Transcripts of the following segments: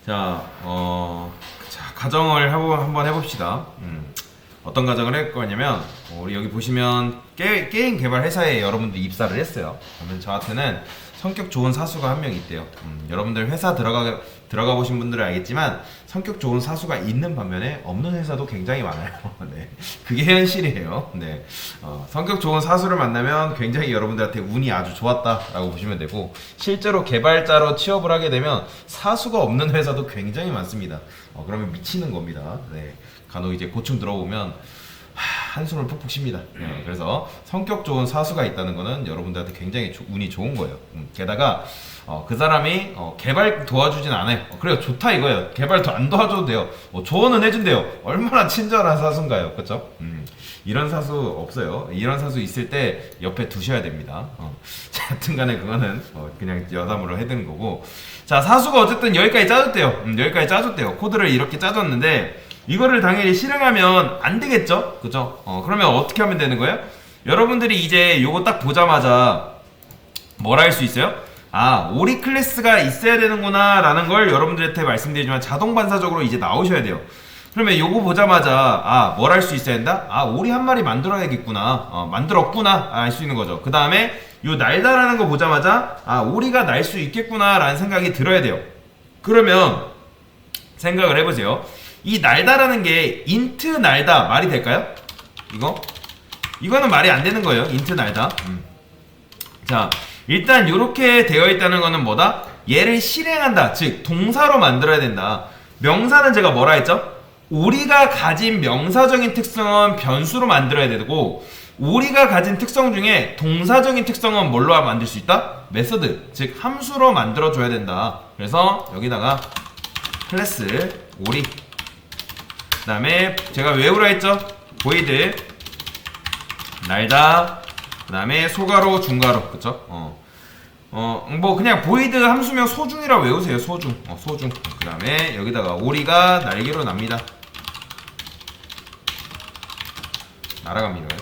자, 가정을 한번 해봅시다. 어떤 가정을 할 거냐면, 우리 여기 보시면 게임 개발 회사에 여러분들 입사를 했어요. 그러면 저한테는 성격 좋은 사수가 한 명 있대요. 여러분들 회사 들어가 보신 분들은 알겠지만 성격 좋은 사수가 있는 반면에 없는 회사도 굉장히 많아요. 네, 그게 현실이에요. 네, 성격 좋은 사수를 만나면 굉장히 여러분들한테 운이 아주 좋았다라고 보시면 되고, 실제로 개발자로 취업을 하게 되면 사수가 없는 회사도 굉장히 많습니다. 그러면 미치는 겁니다. 네, 간혹 이제 고충 들어오면 한숨을 푹푹 쉽니다. 그래서 성격 좋은 사수가 있다는 거는 여러분들한테 굉장히 운이 좋은 거예요. 게다가 그 사람이 개발 도와주진 않아요. 그래요, 좋다 이거예요. 개발 안 도와줘도 돼요. 조언은 해준대요. 얼마나 친절한 사수인가요, 그렇죠? 이런 사수 없어요. 이런 사수 있을 때 옆에 두셔야 됩니다. 자, 여튼간에 그거는 그냥 여담으로 해드는 거고, 자, 사수가 어쨌든 여기까지 짜줬대요. 여기까지 짜줬대요. 코드를 이렇게 짜줬는데 이거를 당연히 실행하면 안 되겠죠? 그죠? 그러면 어떻게 하면 되는 거예요? 여러분들이 이제 요거 딱 보자마자 뭘 할 수 있어요? 아, 오리 클래스가 있어야 되는구나 라는 걸 여러분들한테 말씀드리지만 자동 반사적으로 이제 나오셔야 돼요. 그러면 요거 보자마자 뭘 할 수 있어야 된다? 오리 한 마리 만들어야겠구나, 만들었구나 알 수 있는 거죠. 그 다음에 요 날다라는 거 보자마자 오리가 날 수 있겠구나 라는 생각이 들어야 돼요. 그러면 생각을 해보세요. 이 날다라는 게 인트 날다 말이 될까요? 이거는 말이 안 되는 거예요. 인트 날다. 자, 일단 이렇게 되어 있다는 거는 뭐다? 얘를 실행한다, 즉 동사로 만들어야 된다. 명사는 제가 뭐라 했죠? 오리가 가진 명사적인 특성은 변수로 만들어야 되고, 오리가 가진 특성 중에 동사적인 특성은 뭘로 만들 수 있다? 메서드, 즉 함수로 만들어 줘야 된다. 그래서 여기다가 클래스 오리, 그 다음에 제가 외우라 했죠? 보이드 날다, 그 다음에 소가로 중가로, 그쵸? 뭐 그냥 보이드 함수명 소중이라 외우세요. 소중. 소중. 그 다음에 여기다가 오리가 날개로 납니다. 날아갑니다.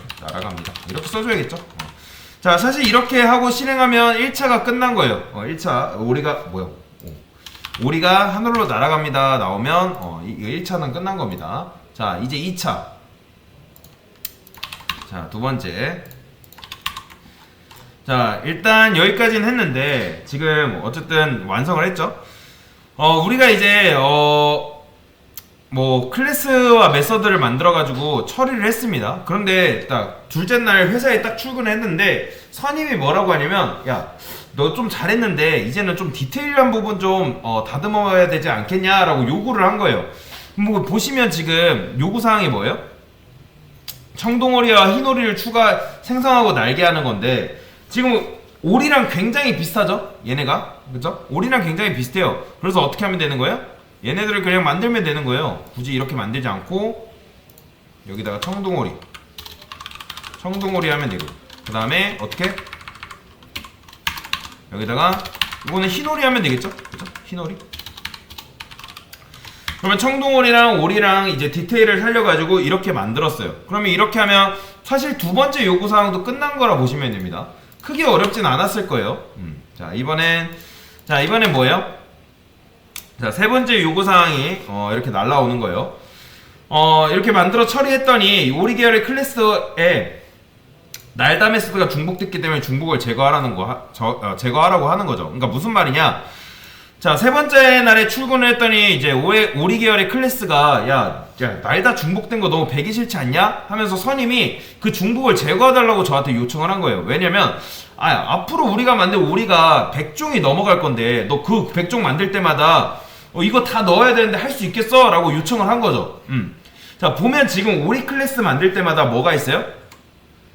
이렇게 써줘야겠죠? 자, 사실 이렇게 하고 실행하면 1차가 끝난 거예요. 1차 오리가 하늘로 날아갑니다 나오면 이거 1차는 끝난 겁니다. 자, 이제 2차. 자, 두 번째. 자, 일단 여기까지는 했는데 지금 어쨌든 완성을 했죠. 우리가 이제 뭐 클래스와 메서드를 만들어 가지고 처리를 했습니다. 그런데 딱 둘째 날 회사에 딱 출근했는데 선임이 뭐라고 하냐면, 야, 너 좀 잘했는데 이제는 좀 디테일한 부분 좀 다듬어야 되지 않겠냐 라고 요구를 한 거예요. 뭐 보시면 지금 요구사항이 뭐예요? 청동오리와 흰오리를 생성하고 날게 하는 건데, 지금 오리랑 굉장히 비슷하죠? 얘네가, 그죠? 오리랑 굉장히 비슷해요. 그래서 어떻게 하면 되는 거예요? 얘네들을 그냥 만들면 되는 거예요. 굳이 이렇게 만들지 않고 여기다가 청동오리 하면 되고, 그 다음에 어떻게? 여기다가 이거는 흰오리 하면 되겠죠? 그죠? 흰오리. 그러면 청동오리랑 오리랑 이제 디테일을 살려가지고 이렇게 만들었어요. 그러면 이렇게 하면 사실 두 번째 요구사항도 끝난 거라 보시면 됩니다. 크게 어렵진 않았을 거예요. 자, 이번엔 뭐예요? 자, 세 번째 요구사항이 이렇게 날라오는 거예요. 이렇게 만들어 처리했더니 오리 계열의 클래스에 날다 메소드가 중복됐기 때문에 중복을 제거하라고 하는 거죠. 그러니까 무슨 말이냐? 자, 세 번째 날에 출근을 했더니 이제 오리 계열의 클래스가 야, 날다 중복된 거 너무 배기 싫지 않냐? 하면서 선임이 그 중복을 제거해달라고 저한테 요청을 한 거예요. 왜냐면 앞으로 우리가 만든 오리가 100종이 넘어갈 건데 너 그 100종 만들 때마다 이거 다 넣어야 되는데 할 수 있겠어? 라고 요청을 한 거죠. 자, 보면 지금 오리 클래스 만들 때마다 뭐가 있어요?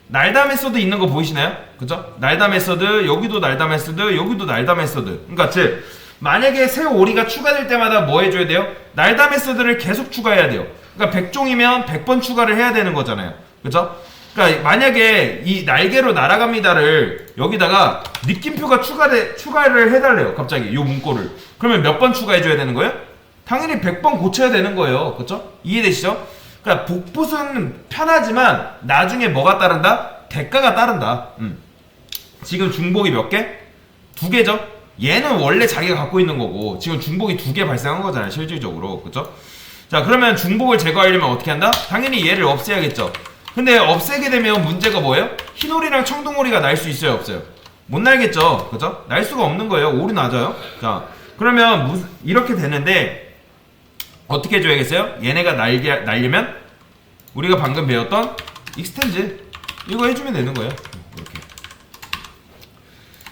날다 메소드 있는 거 보이시나요? 그죠? 날다 메소드, 여기도 날다 메소드, 여기도 날다 메소드. 그러니까 즉 만약에 새 오리가 추가될 때마다 뭐 해줘야 돼요? 날다 메소드를 계속 추가해야 돼요. 그러니까 100종이면 100번 추가를 해야 되는 거잖아요. 그죠? 그러니까 만약에 이 날개로 날아갑니다를 여기다가 느낌표가 추가를 해달래요. 갑자기 요 문구를. 그러면 몇 번 추가해줘야 되는 거예요? 당연히 100번 고쳐야 되는 거예요. 그쵸? 이해되시죠? 그러니까 복붙은 편하지만 나중에 뭐가 따른다? 대가가 따른다. 지금 중복이 몇 개? 2개죠? 얘는 원래 자기가 갖고 있는 거고 지금 중복이 2개 발생한 거잖아요, 실질적으로. 그쵸? 자, 그러면 중복을 제거하려면 어떻게 한다? 당연히 얘를 없애야겠죠. 근데 없애게 되면 문제가 뭐예요? 흰오리랑 청동오리가 날 수 있어요, 없어요? 못 날겠죠. 그죠? 날 수가 없는 거예요. 오리 낮아요. 자, 그러면 이렇게 되는데 어떻게 해줘야겠어요? 얘네가 날려면 우리가 방금 배웠던 익스텐즈 이거 해주면 되는 거예요. 이렇게.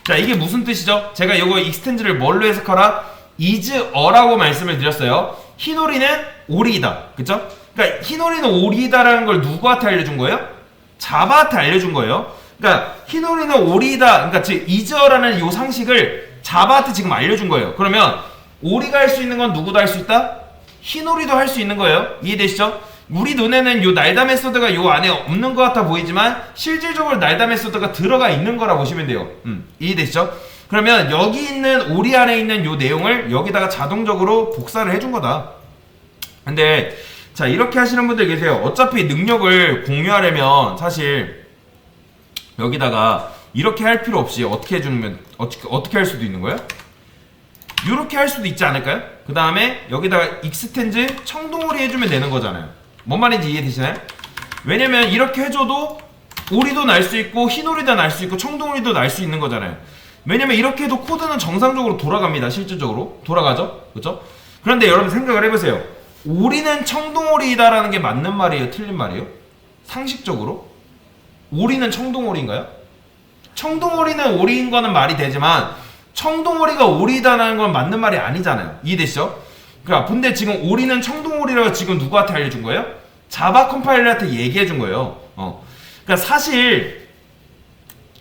자, 이게 무슨 뜻이죠? 제가 이거 익스텐즈를 뭘로 해석하라? is어라고 말씀을 드렸어요. 흰오리는 오리이다. 그쵸? 그러니까 흰오리는 오리이다라는 걸 누구한테 알려준 거예요? 자바한테 알려준 거예요. 그러니까 흰오리는 오리이다. 그러니까 즉 is어라는 요 상식을 자바한테 지금 알려준 거예요. 그러면 오리가 할 수 있는 건 누구도 할 수 있다? 흰오리도 할 수 있는 거예요. 이해되시죠? 우리 눈에는 요 날다 메소드가 요 안에 없는 것 같아 보이지만 실질적으로 날다 메소드가 들어가 있는 거라 보시면 돼요. 이해되시죠? 그러면 여기 있는 오리 안에 있는 요 내용을 여기다가 자동적으로 복사를 해준 거다. 근데 자, 이렇게 하시는 분들 계세요. 어차피 능력을 공유하려면 사실 여기다가 이렇게 할 필요 없이 어떻게 해주면 어떻게 할 수도 있는 거예요? 이렇게 할 수도 있지 않을까요? 그 다음에 여기다가 익스텐즈 청동오리 해주면 되는 거잖아요. 뭔 말인지 이해되시나요? 왜냐면 이렇게 해줘도 오리도 날 수 있고 흰오리도 날 수 있고 청동오리도 날 수 있는 거잖아요. 왜냐면 이렇게 해도 코드는 정상적으로 돌아갑니다. 실질적으로 돌아가죠, 그렇죠? 그런데 여러분 생각을 해보세요. 오리는 청동오리다라는 게 맞는 말이에요, 틀린 말이에요? 상식적으로 오리는 청동오리인가요? 청동오리는 오리인 거는 말이 되지만 청동오리가 오리다라는 건 맞는 말이 아니잖아요. 이해되시죠? 그러니까 근데 지금 오리는 청동오리라고 지금 누구한테 알려준 거예요? 자바 컴파일러한테 얘기해 준 거예요. 그러니까 사실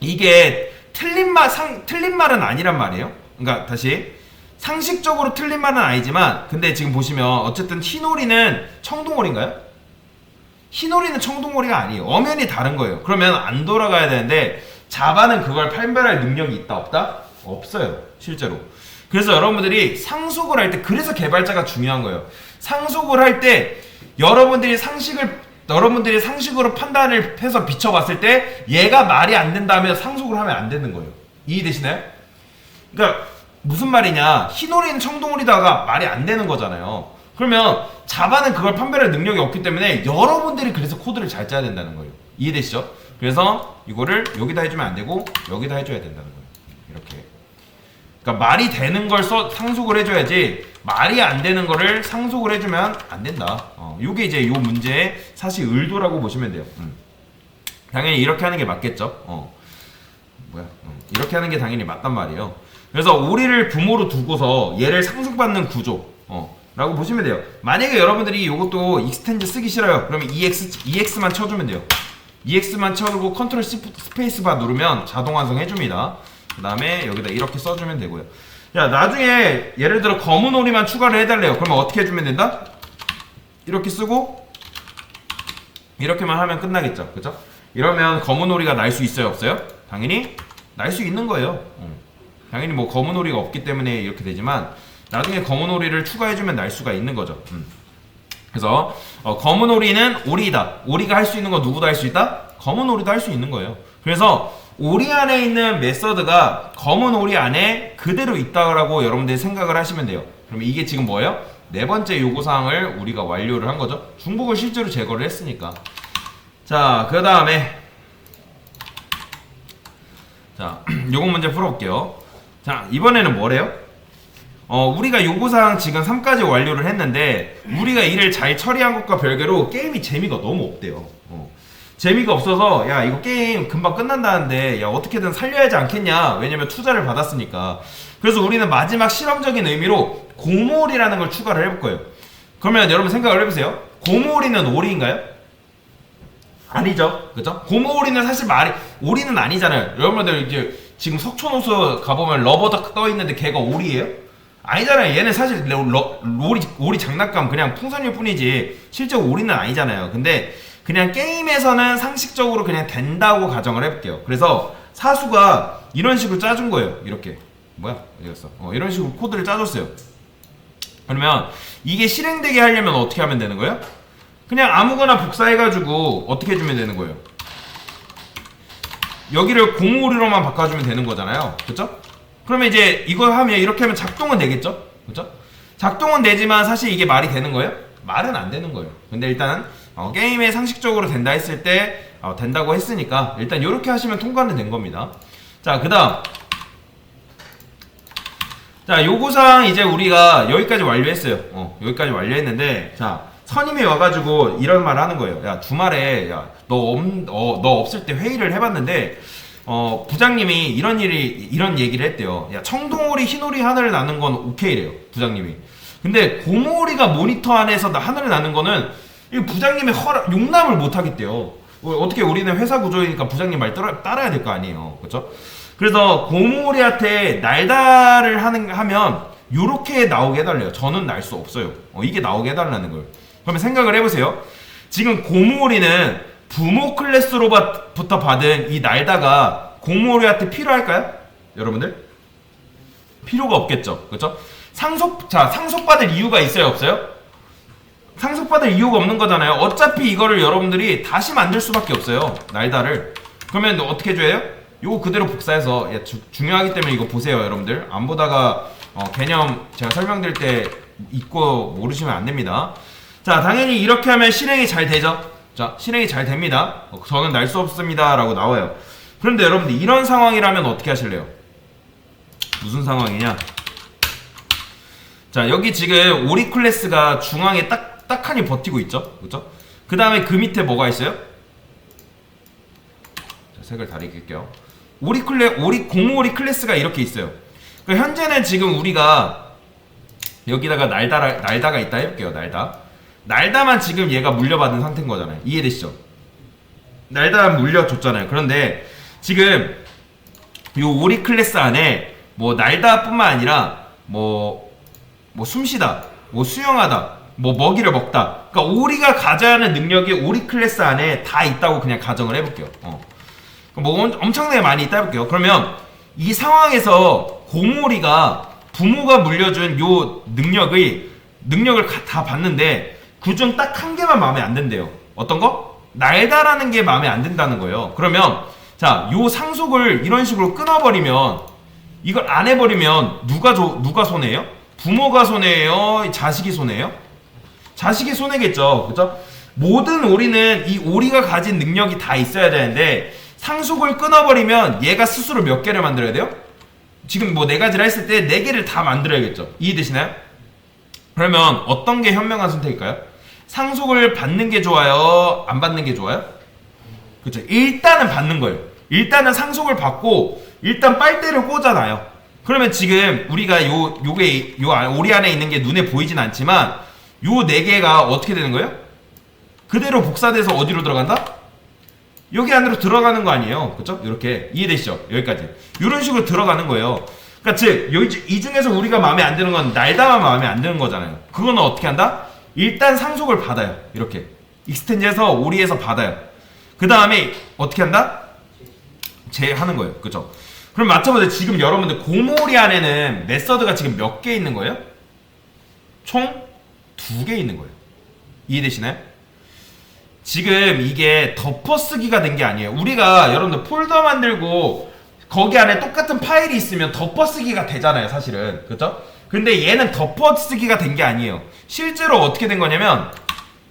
이게 틀린 말은 아니란 말이에요. 그러니까 다시 상식적으로 틀린 말은 아니지만 근데 지금 보시면 어쨌든 흰오리는 청동오리인가요? 흰오리는 청동오리가 아니에요. 엄연히 다른 거예요. 그러면 안 돌아가야 되는데 자바는 그걸 판별할 능력이 있다 없다? 없어요, 실제로. 그래서 여러분들이 상속을 할 때 그래서 개발자가 중요한 거예요. 상속을 할 때 여러분들이 상식으로 판단을 해서 비춰봤을 때 얘가 말이 안 된다면 상속을 하면 안 되는 거예요. 이해되시나요? 그러니까 무슨 말이냐, 흰오리는 청동오리다가 말이 안 되는 거잖아요. 그러면 자바는 그걸 판별할 능력이 없기 때문에 여러분들이 그래서 코드를 잘 짜야 된다는 거예요. 이해되시죠? 그래서 이거를 여기다 해주면 안 되고 여기다 해줘야 된다는 거예요. 이렇게. 그러니까 말이 되는 걸 상속을 해줘야지 말이 안 되는 거를 상속을 해주면 안 된다. 요게 이제 요 문제의 사실 의도라고 보시면 돼요. 당연히 이렇게 하는 게 맞겠죠. 이렇게 하는 게 당연히 맞단 말이에요. 그래서 오리를 부모로 두고서 얘를 상속받는 구조 라고 보시면 돼요. 만약에 여러분들이 이것도 익스텐즈 쓰기 싫어요. 그러면 EX만 쳐주면 돼요. EX만 쳐주고 컨트롤 스페이스바 누르면 자동 완성 해줍니다. 그 다음에 여기다 이렇게 써주면 되고요. 야, 나중에 예를 들어 검은 오리만 추가를 해달래요. 그러면 어떻게 해주면 된다? 이렇게 쓰고 이렇게만 하면 끝나겠죠, 그죠? 이러면 검은 오리가 날 수 있어요, 없어요? 당연히 날 수 있는 거예요. 당연히 뭐 검은 오리가 없기 때문에 이렇게 되지만 나중에 검은 오리를 추가해주면 날 수가 있는 거죠. 그래서 검은 오리는 오리이다. 오리가 할 수 있는 거 누구도 할 수 있다? 검은 오리도 할 수 있는 거예요. 그래서 오리 안에 있는 메서드가 검은 오리 안에 그대로 있다라고 여러분들이 생각을 하시면 돼요. 그러면 이게 지금 뭐예요? 네 번째 요구사항을 우리가 완료를 한 거죠. 중복을 실제로 제거를 했으니까. 자, 그 다음에 자, 요거 문제 풀어볼게요. 자, 이번에는 뭐래요? 우리가 요구사항 지금 3까지 완료를 했는데 우리가 이를 잘 처리한 것과 별개로 게임이 재미가 너무 없대요. 재미가 없어서 야, 이거 게임 금방 끝난다는데 야, 어떻게든 살려야 하지 않겠냐. 왜냐면 투자를 받았으니까. 그래서 우리는 마지막 실험적인 의미로 고무오리라는 걸 추가를 해볼 거예요. 그러면 여러분 생각을 해보세요. 고무오리는 오리인가요? 아니죠, 그죠? 고무오리는 사실 오리는 아니잖아요. 여러분들 이제 지금 석촌호수 가보면 러버덕 떠있는데 걔가 오리예요? 아니잖아요. 얘는 사실 오리 장난감 그냥 풍선일 뿐이지 실제 오리는 아니잖아요. 근데 그냥 게임에서는 상식적으로 그냥 된다고 가정을 해볼게요. 그래서 사수가 이런 식으로 짜준 거예요. 이렇게 뭐야? 어디 갔어? 이런 식으로 코드를 짜줬어요. 그러면 이게 실행되게 하려면 어떻게 하면 되는 거예요? 그냥 아무거나 복사해가지고 어떻게 해주면 되는 거예요? 여기를 고무오리로만 바꿔주면 되는 거잖아요. 그쵸? 그러면 이제 이거 하면 이렇게 하면 작동은 되겠죠? 그죠? 작동은 되지만 사실 이게 말이 되는 거예요? 말은 안 되는 거예요. 근데 일단 게임에 상식적으로 된다 했을 때 된다고 했으니까 일단 이렇게 하시면 통과는 된 겁니다. 자, 그 다음 자, 요구사항 이제 우리가 여기까지 완료했어요. 여기까지 완료했는데, 자, 선임이 와가지고 이런 말 하는 거예요. 야, 주말에, 야, 너 없을 때 회의를 해봤는데, 부장님이 이런 얘기를 했대요. 야, 청동오리, 흰오리 하늘을 나는 건 오케이래요. 부장님이. 근데 고무오리가 모니터 안에서 하늘을 나는 거는, 이 부장님의 용납을 못 하겠대요. 어떻게 우리는 회사 구조이니까 부장님 말 따라야 될 거 아니에요. 그쵸? 그래서 고무오리한테 날다를 하면 요렇게 나오게 해달래요. 저는 날 수 없어요. 이게 나오게 해달라는 거예요. 그러면 생각을 해보세요. 지금 고무오리는 부모 클래스로부터 받은 이 날다가 고무오리한테 필요할까요? 여러분들? 필요가 없겠죠. 그렇죠? 상속받을 이유가 있어요, 없어요? 상속받을 이유가 없는 거잖아요. 어차피 이거를 여러분들이 다시 만들 수밖에 없어요. 날다를. 그러면 어떻게 해줘요? 요거 그대로 복사해서 중요하기 때문에 이거 보세요, 여러분들. 안 보다가 개념 제가 설명드릴 때 잊고 모르시면 안 됩니다. 자, 당연히 이렇게 하면 실행이 잘 되죠. 자, 실행이 잘 됩니다. 저는 날 수 없습니다 라고 나와요. 그런데 여러분들 이런 상황이라면 어떻게 하실래요? 무슨 상황이냐? 자, 여기 지금 오리 클래스가 중앙에 딱하니 버티고 있죠. 그죠? 그 다음에 그 밑에 뭐가 있어요? 자, 색을 다르게 낄게요. 고무오리 클래스가 이렇게 있어요. 그러니까 현재는 지금 우리가 여기다가 날다가 있다 해볼게요. 날다만 지금 얘가 물려받은 상태인 거잖아요. 이해되시죠? 날다만 물려줬잖아요. 그런데 지금 요 오리 클래스 안에 뭐 날다뿐만 아니라 뭐 숨쉬다, 뭐 수영하다, 뭐 먹이를 먹다. 그러니까 오리가 가져야 하는 능력이 오리 클래스 안에 다 있다고 그냥 가정을 해볼게요. 뭐 엄청나게 많이 있다 해볼게요. 그러면 이 상황에서 고무오리가 부모가 물려준 요 능력을 다 봤는데 그중 딱 한 개만 마음에 안 든대요. 어떤 거? 날다라는 게 마음에 안 든다는 거예요. 그러면 자, 요 상속을 이런 식으로 끊어버리면, 이걸 안 해버리면 누가 손해예요? 부모가 손해예요? 자식이 손해예요? 자식이 손해겠죠. 그죠? 모든 오리는 이 오리가 가진 능력이 다 있어야 되는데 상속을 끊어버리면 얘가 스스로 몇 개를 만들어야 돼요? 지금 뭐 네 가지를 했을 때 네 개를 다 만들어야겠죠. 이해되시나요? 그러면 어떤 게 현명한 선택일까요? 상속을 받는 게 좋아요? 안 받는 게 좋아요? 그렇죠. 일단은 받는 거예요. 일단은 상속을 받고 일단 빨대를 꽂아놔요. 그러면 지금 우리가 요게 오리 안에 있는 게 눈에 보이진 않지만 요 네 개가 어떻게 되는 거예요? 그대로 복사돼서 어디로 들어간다? 여기 안으로 들어가는 거 아니에요. 그쵸? 이렇게 이해되시죠? 여기까지 이런 식으로 들어가는 거예요. 그러니까 즉 이 중에서 우리가 마음에 안 드는 건 날다만 마음에 안 드는 거잖아요. 그거는 어떻게 한다? 일단 상속을 받아요. 이렇게 익스텐즈에서 오리에서 받아요. 그 다음에 어떻게 한다? 제하는 거예요. 그쵸? 그럼 맞춰보세요. 지금 여러분들 고모리 안에는 메서드가 지금 몇 개 있는 거예요? 총 2개 있는 거예요. 이해되시나요? 지금 이게 덮어쓰기가 된 게 아니에요. 우리가 여러분들 폴더 만들고 거기 안에 똑같은 파일이 있으면 덮어쓰기가 되잖아요, 사실은. 그쵸? 근데 얘는 덮어쓰기가 된 게 아니에요. 실제로 어떻게 된 거냐면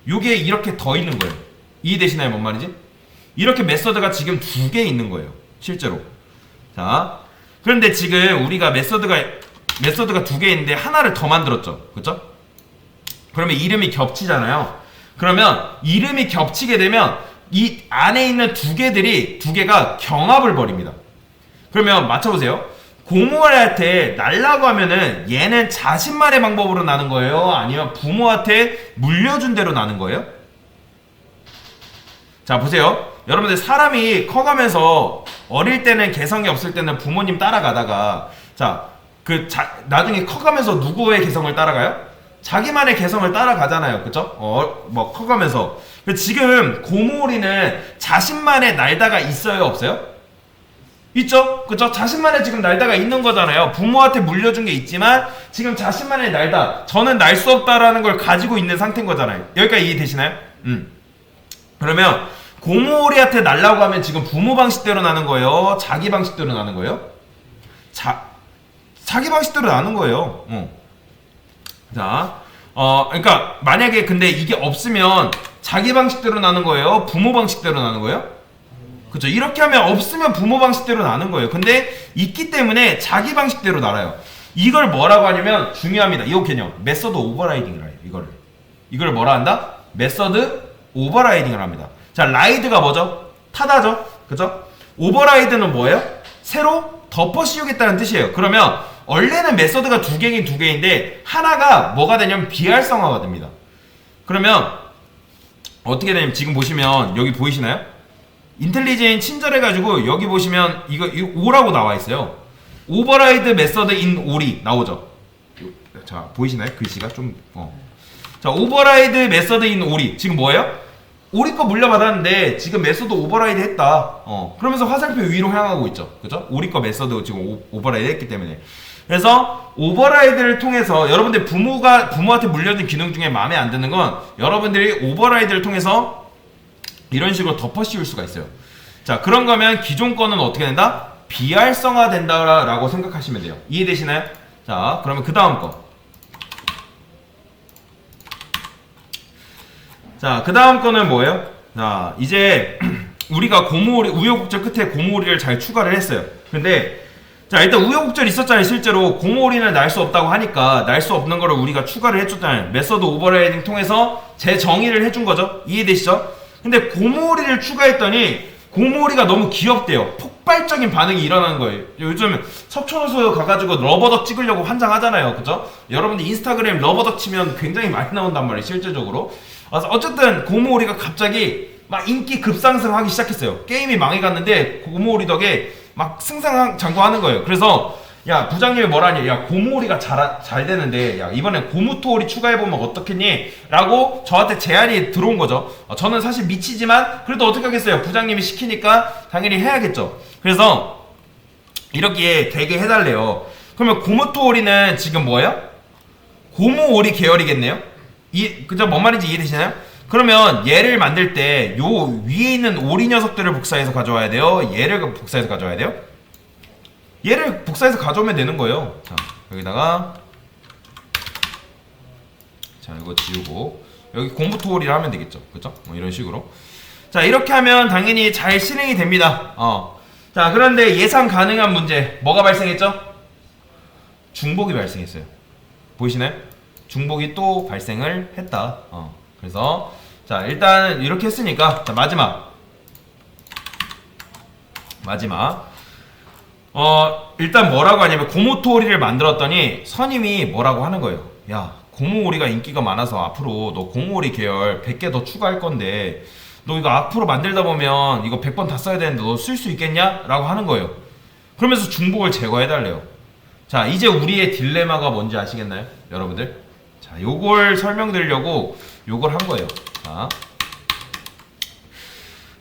요게 이렇게 더 있는 거예요. 이해되시나요? 뭔 말이지? 이렇게 메서드가 지금 2개 있는 거예요, 실제로. 자, 그런데 지금 우리가 메서드가 2개 있는데 하나를 더 만들었죠. 그쵸? 그러면 이름이 겹치잖아요. 그러면 이름이 겹치게 되면 이 안에 있는 두 개가 경합을 벌입니다. 그러면 맞춰보세요. 고모한테 날라고 하면은 얘는 자신만의 방법으로 나는 거예요? 아니면 부모한테 물려준 대로 나는 거예요? 자, 보세요. 여러분들 사람이 커가면서 어릴 때는 개성이 없을 때는 부모님 따라가다가 나중에 커가면서 누구의 개성을 따라가요? 자기만의 개성을 따라가잖아요. 그쵸? 뭐 커가면서. 지금 고모오리는 자신만의 날다가 있어요? 없어요? 있죠? 그쵸? 자신만의 지금 날다가 있는 거잖아요. 부모한테 물려준 게 있지만 지금 자신만의 날다, 저는 날 수 없다라는 걸 가지고 있는 상태인 거잖아요. 여기까지 이해되시나요? 그러면 고모오리한테 날라고 하면 지금 부모 방식대로 나는 거예요? 자기 방식대로 나는 거예요? 자기 방식대로 나는 거예요. 자, 그러니까 만약에 근데 이게 없으면 자기 방식대로 나는 거예요? 부모 방식대로 나는 거예요? 그쵸? 이렇게 하면 없으면 부모 방식대로 나는 거예요. 근데 있기 때문에 자기 방식대로 날아요. 이걸 뭐라고 하냐면 중요합니다. 이 개념 메서드 오버라이딩을 해요. 이걸 뭐라 한다? 메서드 오버라이딩을 합니다. 자, 라이드가 뭐죠? 타다죠? 그죠? 오버라이드는 뭐예요? 새로 덮어 씌우겠다는 뜻이에요. 그러면 원래는 메서드가 두 개인데 하나가 뭐가 되냐면 비활성화가 됩니다. 그러면 어떻게 되냐면 지금 보시면 여기 보이시나요? 인텔리제인 친절해가지고 여기 보시면 이거 O라고 나와 있어요. 오버라이드 메서드 인 O이 나오죠. 자, 보이시나요? 글씨가 좀 자, 오버라이드 메서드 인 O이 지금 뭐예요? 오리 거 물려받았는데 지금 메서드 오버라이드 했다. 그러면서 화살표 위로 향하고 있죠. 그죠? 오리 거 메서드 지금 오버라이드 했기 때문에. 그래서 오버라이드를 통해서 여러분들 부모한테 물려준 기능 중에 마음에 안 드는 건 여러분들이 오버라이드를 통해서 이런 식으로 덮어 씌울 수가 있어요. 자, 그런 거면 기존 거는 어떻게 된다? 비활성화 된다라고 생각하시면 돼요. 이해되시나요? 자, 그러면 그 다음 거. 자, 그 다음 거는 뭐예요? 자, 이제 우리가 우여곡절 끝에 고무오리를 잘 추가를 했어요. 근데 자, 일단 우여곡절 있었잖아요. 실제로 고무오리는 날 수 없다고 하니까 날 수 없는 거를 우리가 추가를 해줬잖아요. 메서드 오버라이딩 통해서 재정의를 해준 거죠. 이해되시죠? 근데 고무오리를 추가했더니 고무오리가 너무 귀엽대요. 폭발적인 반응이 일어나는 거예요. 요즘 석촌호수 가가지고 러버덕 찍으려고 환장하잖아요. 그죠? 여러분들 인스타그램 러버덕 치면 굉장히 많이 나온단 말이에요. 실제적으로. 어쨌든 고무오리가 갑자기 막 인기 급상승하기 시작했어요. 게임이 망해갔는데 고무오리 덕에 막 승승장구하는 거예요. 그래서 야, 부장님이 뭐라니, 야, 고무오리가 잘 되는데 야, 이번엔 고무토오리 추가해보면 어떻겠니? 라고 저한테 제안이 들어온 거죠. 저는 사실 미치지만 그래도 어떻게 하겠어요. 부장님이 시키니까 당연히 해야겠죠. 그래서 이렇게 되게 해달래요. 그러면 고무토오리는 지금 뭐예요? 고무오리 계열이겠네요. 그죠? 뭔 말인지 이해되시나요? 그러면 얘를 만들 때 요 위에 있는 오리 녀석들을 복사해서 가져와야 돼요? 얘를 복사해서 가져와야 돼요? 얘를 복사해서 가져오면 되는 거예요. 자, 여기다가 자, 이거 지우고 여기 공부토오리를 하면 되겠죠. 그죠? 이런 식으로. 자, 이렇게 하면 당연히 잘 실행이 됩니다. 자, 그런데 예상 가능한 문제 뭐가 발생했죠? 중복이 발생했어요. 보이시나요? 중복이 또 발생을 했다. 그래서 자, 일단 이렇게 했으니까 자, 마지막 일단 뭐라고 하냐면 고무토오리를 만들었더니 선임이 뭐라고 하는 거예요. 야, 고무오리가 인기가 많아서 앞으로 너 고무오리 계열 100개 더 추가할 건데 너 이거 앞으로 만들다 보면 이거 100번 다 써야 되는데 너 쓸 수 있겠냐? 라고 하는 거예요. 그러면서 중복을 제거해달래요. 자, 이제 우리의 딜레마가 뭔지 아시겠나요? 여러분들? 자, 요걸 설명드리려고 요걸 한 거예요. 자,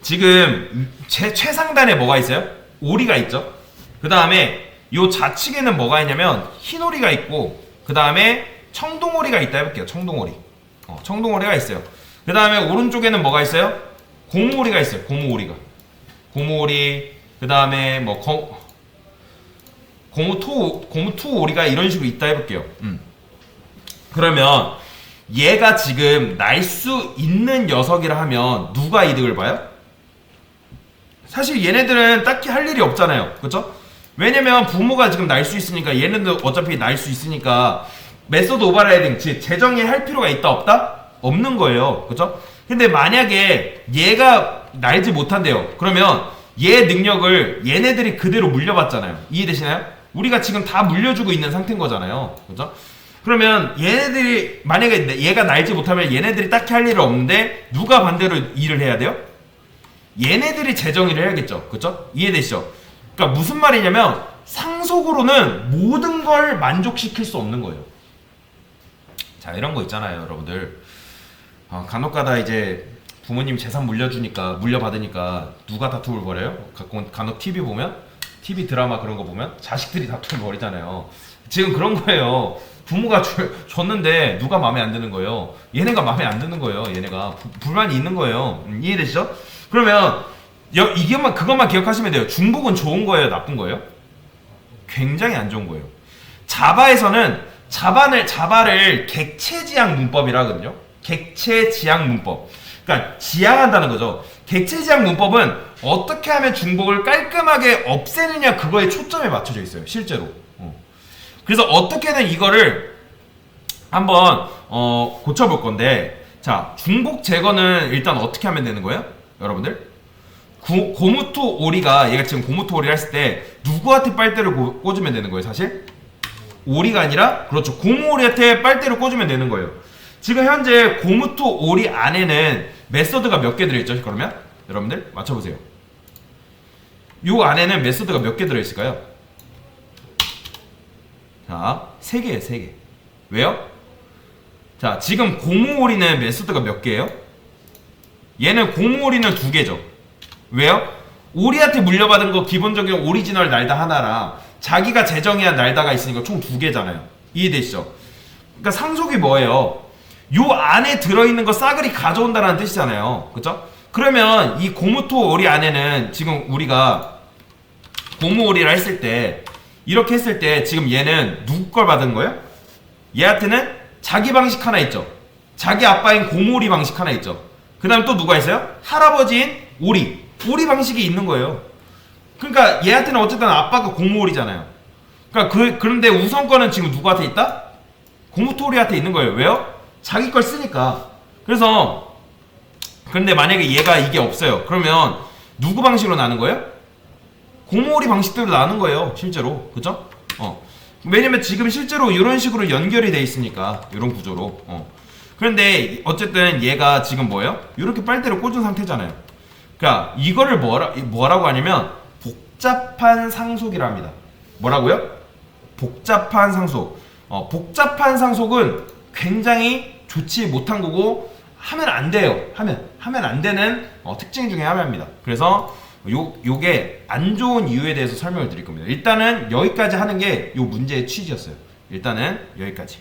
지금 최상단에 뭐가 있어요? 오리가 있죠. 그 다음에 요 좌측에는 뭐가 있냐면 흰오리가 있고 그 다음에 청동오리가 있다 해볼게요. 청동오리. 청동오리가 있어요. 그 다음에 오른쪽에는 뭐가 있어요? 고무오리가 있어요. 고무오리. 그 다음에 뭐 고무투오리가 이런 식으로 있다 해볼게요. 그러면 얘가 지금 날 수 있는 녀석이라 하면 누가 이득을 봐요? 사실 얘네들은 딱히 할 일이 없잖아요. 그쵸? 왜냐면 부모가 지금 날 수 있으니까 얘네들 어차피 날 수 있으니까 메소드 오버라이딩, 즉 재정의 할 필요가 있다 없다? 없는 거예요. 그쵸? 근데 만약에 얘가 날지 못한대요. 그러면 얘 능력을 얘네들이 그대로 물려받잖아요. 이해되시나요? 우리가 지금 다 물려주고 있는 상태인 거잖아요. 그죠? 그러면 얘네들이 만약에 얘가 날지 못하면 얘네들이 딱히 할 일은 없는데 누가 반대로 일을 해야 돼요? 얘네들이 재정의를 해야겠죠. 그쵸? 이해되시죠? 그러니까 무슨 말이냐면 상속으로는 모든 걸 만족시킬 수 없는 거예요. 자, 이런 거 있잖아요, 여러분들. 간혹가다 이제 부모님 재산 물려받으니까 누가 다툼을 벌여요? 간혹 TV 보면, TV 드라마 그런 거 보면 자식들이 다툼을 벌이잖아요. 지금 그런 거예요. 부모가 줬는데 누가 마음에 안 드는 거예요. 얘네가 마음에 안 드는 거예요. 얘네가 불만이 있는 거예요. 이해되시죠? 그러면 그것만 기억하시면 돼요. 중복은 좋은 거예요, 나쁜 거예요? 굉장히 안 좋은 거예요. 자바를 객체지향 문법이라 하거든요. 객체지향 문법. 그러니까 지향한다는 거죠. 객체지향 문법은 어떻게 하면 중복을 깔끔하게 없애느냐 그거에 초점에 맞춰져 있어요. 실제로. 그래서 어떻게든 이거를 한번 고쳐볼 건데, 자, 중복 제거는 일단 어떻게 하면 되는 거예요? 여러분들? 고무토 오리가, 얘가 지금 고무토 오리를 했을 때 누구한테 빨대를 꽂으면 되는 거예요, 사실? 오리가 아니라, 그렇죠, 고무오리한테 빨대를 꽂으면 되는 거예요. 지금 현재 고무토 오리 안에는 메서드가 몇 개 들어있죠? 그러면 여러분들 맞춰보세요. 요 안에는 메서드가 몇 개 들어있을까요? 자, 3개예요, 3개. 왜요? 자, 지금 고무오리는 메소드가 몇 개예요? 얘는 고무오리는 2개죠. 왜요? 오리한테 물려받은 거 기본적인 오리지널 날다 하나랑 자기가 제정한 날다가 있으니까 총 2개잖아요. 이해되시죠? 그러니까 상속이 뭐예요? 요 안에 들어있는 거 싸그리 가져온다는 뜻이잖아요. 그쵸? 그러면 이 고무토 오리 안에는 지금 우리가 고무오리를 했을 때, 이렇게 했을 때 지금 얘는 누구 걸 받은 거예요? 얘한테는 자기 방식 하나 있죠. 자기 아빠인 고무오리 방식 하나 있죠. 그 다음 또 누가 있어요? 할아버지인 오리 방식이 있는 거예요. 그러니까 얘한테는 어쨌든 아빠가 고무오리잖아요. 그러니까 그런데 우선권은 지금 누구한테 있다? 고무토리한테 있는 거예요. 왜요? 자기 걸 쓰니까. 그래서 그런데 만약에 얘가 이게 없어요. 그러면 누구 방식으로 나는 거예요? 고무오리 방식대로 나는 거예요. 실제로. 그죠? 왜냐면 지금 실제로 이런 식으로 연결이 돼 있으니까, 이런 구조로. 그런데 어쨌든 얘가 지금 뭐예요? 이렇게 빨대를 꽂은 상태잖아요. 그러니까 이거를 뭐라고 하냐면 복잡한 상속이라 합니다. 뭐라고요? 복잡한 상속. 복잡한 상속은 굉장히 좋지 못한 거고 하면 안 돼요. 하면 안 되는 특징 중에 하나입니다. 그래서 요게 안 좋은 이유에 대해서 설명을 드릴 겁니다. 일단은 여기까지 하는 게 요 문제의 취지였어요. 일단은 여기까지.